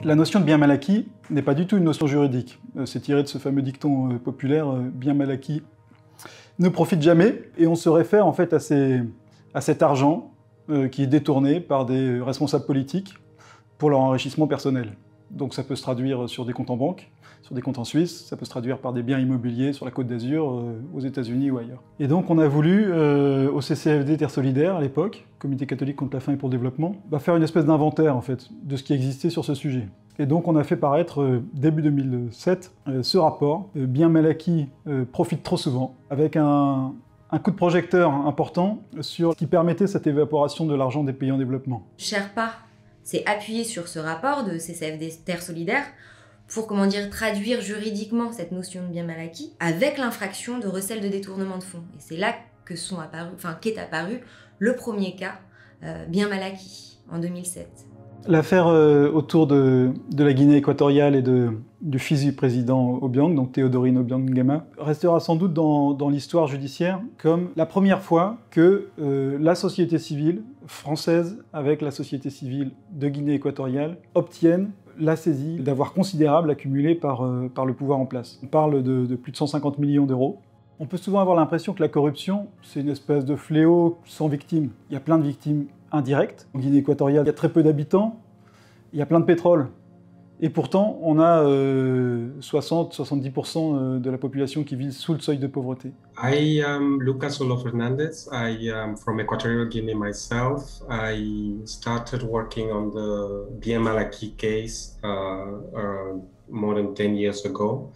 La notion de bien mal acquis n'est pas du tout une notion juridique. C'est tiré de ce fameux dicton populaire « bien mal acquis ne profite jamais », et on se réfère en fait à cet argent qui est détourné par des responsables politiques pour leur enrichissement personnel. Donc ça peut se traduire sur des comptes en banque, sur des comptes en Suisse, ça peut se traduire par des biens immobiliers sur la Côte d'Azur, aux États-Unis ou ailleurs. Et donc on a voulu, au CCFD Terre Solidaire à l'époque, Comité catholique contre la faim et pour le développement, faire une espèce d'inventaire en fait de ce qui existait sur ce sujet. Et donc on a fait paraître, début 2007, ce rapport, Bien mal acquis profite trop souvent, avec un coup de projecteur important sur ce qui permettait cette évaporation de l'argent des pays en développement. Sherpa s'est appuyé sur ce rapport de CCFD Terre Solidaire pour, traduire juridiquement cette notion de bien mal acquis avec l'infraction de recel de détournement de fonds. Et c'est là qu'est apparu le premier cas bien mal acquis, en 2007. L'affaire autour de la Guinée équatoriale et du fils du président Obiang, donc Théodorine Obiang Nguema, restera sans doute dans l'histoire judiciaire comme la première fois que la société civile française avec la société civile de Guinée équatoriale obtiennent la saisie d'avoirs considérables accumulés par le pouvoir en place. On parle de plus de 150 millions d'euros. On peut souvent avoir l'impression que la corruption, c'est une espèce de fléau sans victime. Il y a plein de victimes indirectes. En Guinée équatoriale, il y a très peu d'habitants, il y a plein de pétrole. Et pourtant, on a 60-70% de la population qui vit sous le seuil de pauvreté. I am Lucas Olo Fernandez. I am from Equatorial Guinea myself. I started working on the Bien mal acquis case more than 10 years ago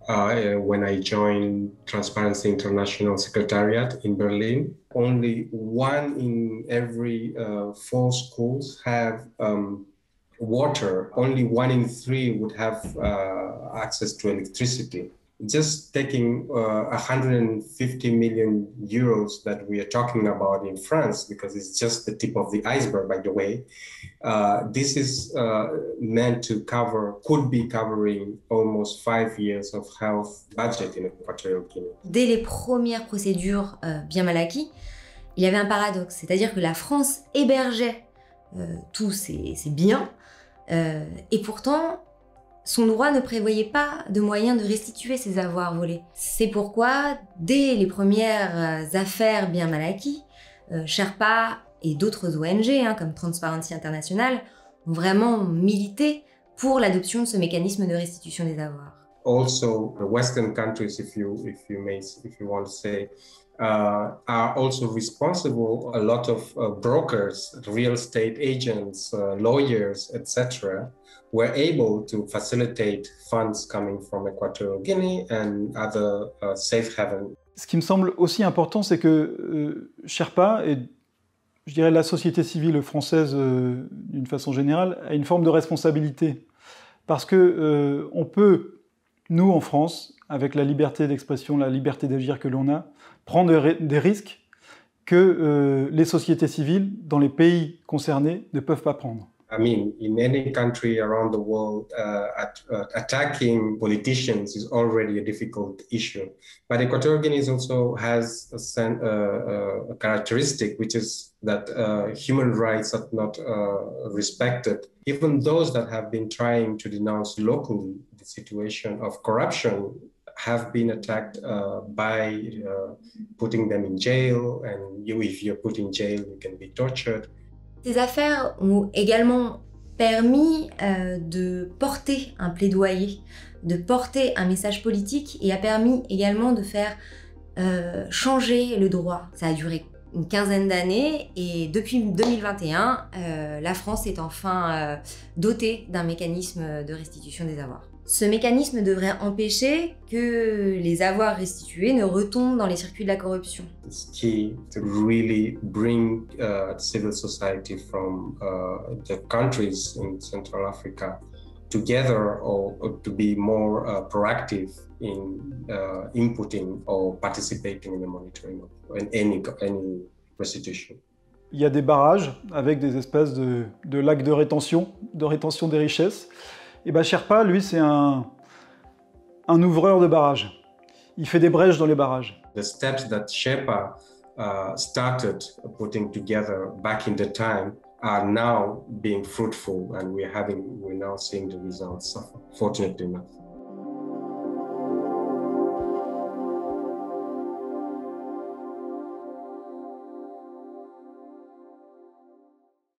when I joined Transparency International Secretariat in Berlin. Only 1 in every 4 schools have water. Only 1 in 3 would have access to electricity. Just taking 150 million euros that we are talking about in France, because it's just the tip of the iceberg, by the way, this is meant to could be covering almost 5 years of health budget in Equatorial Guinea. Dès les premières procédures bien mal acquis, il y avait un paradoxe, c'est-à-dire que la France hébergeait tous ces biens, et pourtant, son droit ne prévoyait pas de moyen de restituer ces avoirs volés. C'est pourquoi, dès les premières affaires bien mal acquis, Sherpa et d'autres ONG, comme Transparency International, ont vraiment milité pour l'adoption de ce mécanisme de restitution des avoirs. Also, the Western countries, if you want to say, are also responsible. A lot of brokers, real estate agents, lawyers, etc., were able to facilitate funds coming from Equatorial Guinea and other safe havens. Ce qui me semble aussi important, c'est que Sherpa et je dirais la société civile française d'une façon générale a une forme de responsabilité. Parce que on peut, nous en France, avec la liberté d'expression, la liberté d'agir que l'on a, prendre des risques que les sociétés civiles dans les pays concernés ne peuvent pas prendre. I mean, in any country around the world, attacking politicians is already a difficult issue. But Equatorial Guinea also has a characteristic, which is that human rights are not respected. Even those that have been trying to denounce locally the situation of corruption have been attacked by putting them in jail, and if you're put in jail, you can be tortured. Ces affaires ont également permis de porter un plaidoyer, de porter un message politique et a permis également de faire changer le droit. Ça a duré une quinzaine d'années et depuis 2021, la France est enfin dotée d'un mécanisme de restitution des avoirs. Ce mécanisme devrait empêcher que les avoirs restitués ne retombent dans les circuits de la corruption. It's key to really bring civil society from the countries in Central Africa together or to be more proactive in inputting or participating in the monitoring of any restitution. Il y a des barrages avec des espèces de lacs de rétention des richesses. Et Sherpa, lui, c'est un ouvreur de barrages. Il fait des brèches dans les barrages. The steps that Sherpa started putting together back in the time are now being fruitful, and we're now seeing the results, fortunately enough.